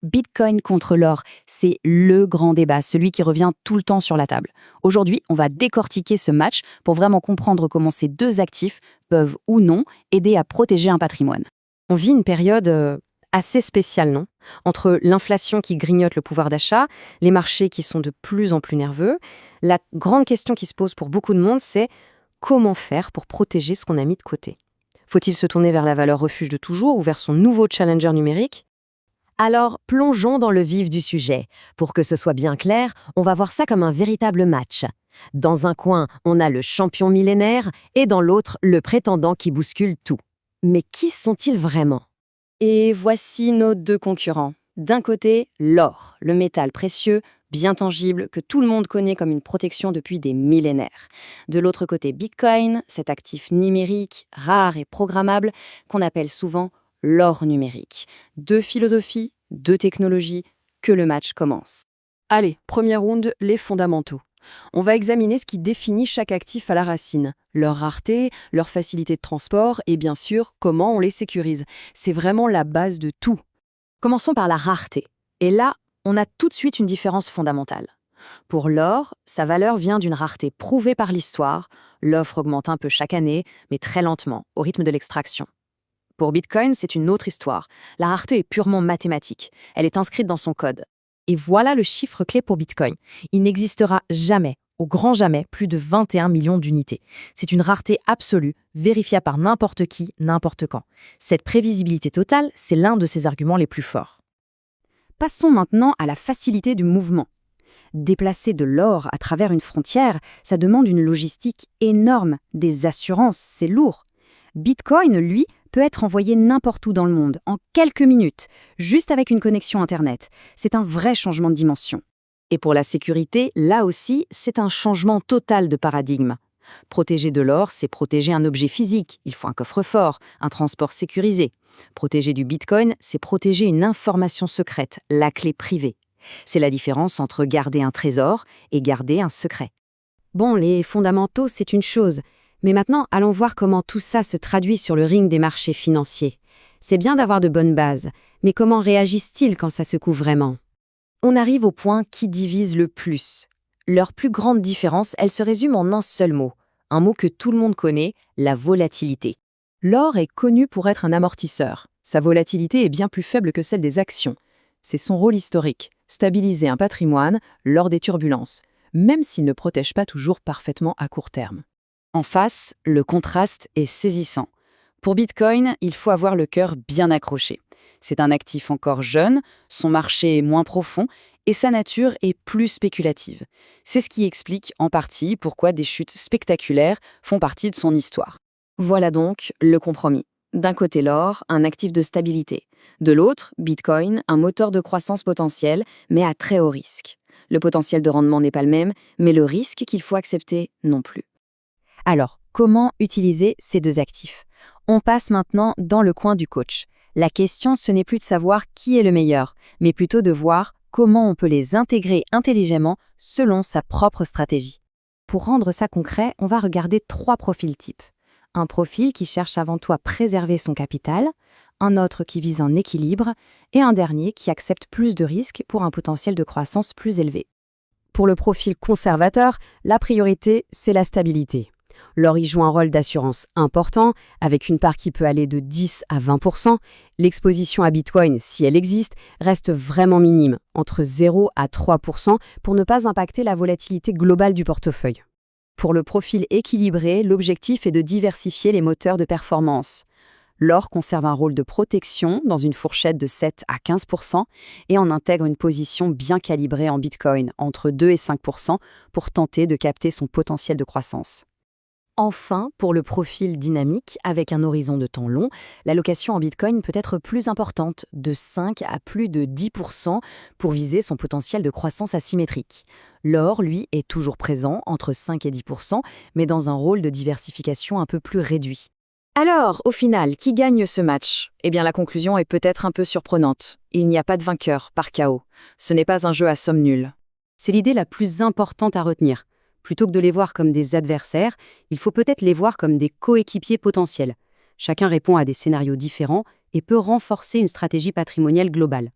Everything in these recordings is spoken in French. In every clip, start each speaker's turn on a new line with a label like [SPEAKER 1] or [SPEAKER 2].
[SPEAKER 1] Bitcoin contre l'or, c'est le grand débat, celui qui revient tout le temps sur la table. Aujourd'hui, on va décortiquer ce match pour vraiment comprendre comment ces deux actifs peuvent ou non aider à protéger un patrimoine.
[SPEAKER 2] On vit une période assez spéciale, non? Entre l'inflation qui grignote le pouvoir d'achat, les marchés qui sont de plus en plus nerveux, la grande question qui se pose pour beaucoup de monde, c'est comment faire pour protéger ce qu'on a mis de côté? Faut-il se tourner vers la valeur refuge de toujours ou vers son nouveau challenger numérique?
[SPEAKER 3] Alors, plongeons dans le vif du sujet. Pour que ce soit bien clair, on va voir ça comme un véritable match. Dans un coin, on a le champion millénaire et dans l'autre, le prétendant qui bouscule tout. Mais qui sont-ils vraiment?
[SPEAKER 1] Et voici nos deux concurrents. D'un côté, l'or, le métal précieux, bien tangible, que tout le monde connaît comme une protection depuis des millénaires. De l'autre côté, Bitcoin, cet actif numérique, rare et programmable, qu'on appelle souvent l'or numérique. Deux philosophies, deux technologies, que le match commence.
[SPEAKER 2] Allez, première round, les fondamentaux. On va examiner ce qui définit chaque actif à la racine, leur rareté, leur facilité de transport et bien sûr comment on les sécurise. C'est vraiment la base de tout.
[SPEAKER 1] Commençons par la rareté. Et là, on a tout de suite une différence fondamentale. Pour l'or, sa valeur vient d'une rareté prouvée par l'histoire. L'offre augmente un peu chaque année, mais très lentement, au rythme de l'extraction. Pour Bitcoin, c'est une autre histoire. La rareté est purement mathématique. Elle est inscrite dans son code. Et voilà le chiffre clé pour Bitcoin. Il n'existera jamais, au grand jamais, plus de 21 millions d'unités. C'est une rareté absolue, vérifiable par n'importe qui, n'importe quand. Cette prévisibilité totale, c'est l'un de ses arguments les plus forts.
[SPEAKER 2] Passons maintenant à la facilité du mouvement. Déplacer de l'or à travers une frontière, ça demande une logistique énorme, des assurances, c'est lourd. Bitcoin, lui, peut être envoyé n'importe où dans le monde, en quelques minutes, juste avec une connexion Internet. C'est un vrai changement de dimension.
[SPEAKER 1] Et pour la sécurité, là aussi, c'est un changement total de paradigme. Protéger de l'or, c'est protéger un objet physique. Il faut un coffre-fort, un transport sécurisé. Protéger du Bitcoin, c'est protéger une information secrète, la clé privée. C'est la différence entre garder un trésor et garder un secret.
[SPEAKER 2] Bon, les fondamentaux, c'est une chose. Mais maintenant, allons voir comment tout ça se traduit sur le ring des marchés financiers. C'est bien d'avoir de bonnes bases, mais comment réagissent-ils quand ça secoue vraiment?
[SPEAKER 3] On arrive au point qui divise le plus. Leur plus grande différence, elle se résume en un seul mot. Un mot que tout le monde connaît, la volatilité.
[SPEAKER 4] L'or est connu pour être un amortisseur. Sa volatilité est bien plus faible que celle des actions. C'est son rôle historique, stabiliser un patrimoine lors des turbulences, même s'il ne protège pas toujours parfaitement à court terme.
[SPEAKER 1] En face, le contraste est saisissant. Pour Bitcoin, il faut avoir le cœur bien accroché. C'est un actif encore jeune, son marché est moins profond et sa nature est plus spéculative. C'est ce qui explique en partie pourquoi des chutes spectaculaires font partie de son histoire.
[SPEAKER 3] Voilà donc le compromis. D'un côté l'or, un actif de stabilité. De l'autre, Bitcoin, un moteur de croissance potentiel, mais à très haut risque. Le potentiel de rendement n'est pas le même, mais le risque qu'il faut accepter non plus.
[SPEAKER 5] Alors, comment utiliser ces deux actifs? On passe maintenant dans le coin du coach. La question, ce n'est plus de savoir qui est le meilleur, mais plutôt de voir comment on peut les intégrer intelligemment selon sa propre stratégie.
[SPEAKER 2] Pour rendre ça concret, on va regarder 3 profils types. Un profil qui cherche avant tout à préserver son capital, un autre qui vise un équilibre, et un dernier qui accepte plus de risques pour un potentiel de croissance plus élevé. Pour le profil conservateur, la priorité, c'est la stabilité. L'or y joue un rôle d'assurance important, avec une part qui peut aller de 10 à 20%. L'exposition à Bitcoin, si elle existe, reste vraiment minime, entre 0 à 3%, pour ne pas impacter la volatilité globale du portefeuille. Pour le profil équilibré, l'objectif est de diversifier les moteurs de performance. L'or conserve un rôle de protection dans une fourchette de 7 à 15% et en intègre une position bien calibrée en Bitcoin, entre 2 et 5%, pour tenter de capter son potentiel de croissance.
[SPEAKER 3] Enfin, pour le profil dynamique, avec un horizon de temps long, l'allocation en Bitcoin peut être plus importante, de 5 à plus de 10% pour viser son potentiel de croissance asymétrique. L'or, lui, est toujours présent, entre 5 et 10%, mais dans un rôle de diversification un peu plus réduit. Alors, au final, qui gagne ce match? Eh bien, la conclusion est peut-être un peu surprenante. Il n'y a pas de vainqueur par KO. Ce n'est pas un jeu à somme nulle.
[SPEAKER 2] C'est l'idée la plus importante à retenir. Plutôt que de les voir comme des adversaires, il faut peut-être les voir comme des coéquipiers potentiels. Chacun répond à des scénarios différents et peut renforcer une stratégie patrimoniale globale.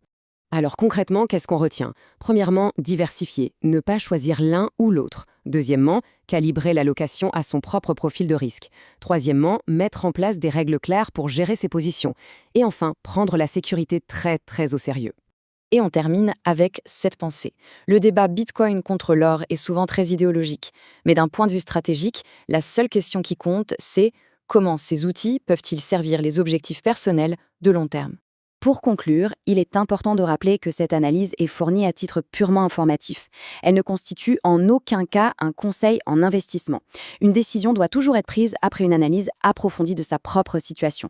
[SPEAKER 3] Alors concrètement, qu'est-ce qu'on retient? Premièrement, diversifier, ne pas choisir l'un ou l'autre. Deuxièmement, calibrer l'allocation à son propre profil de risque. Troisièmement, mettre en place des règles claires pour gérer ses positions. Et enfin, prendre la sécurité très au sérieux.
[SPEAKER 2] Et on termine avec cette pensée. Le débat Bitcoin contre l'or est souvent très idéologique. Mais d'un point de vue stratégique, la seule question qui compte, c'est comment ces outils peuvent-ils servir les objectifs personnels de long terme. Pour conclure, il est important de rappeler que cette analyse est fournie à titre purement informatif. Elle ne constitue en aucun cas un conseil en investissement. Une décision doit toujours être prise après une analyse approfondie de sa propre situation.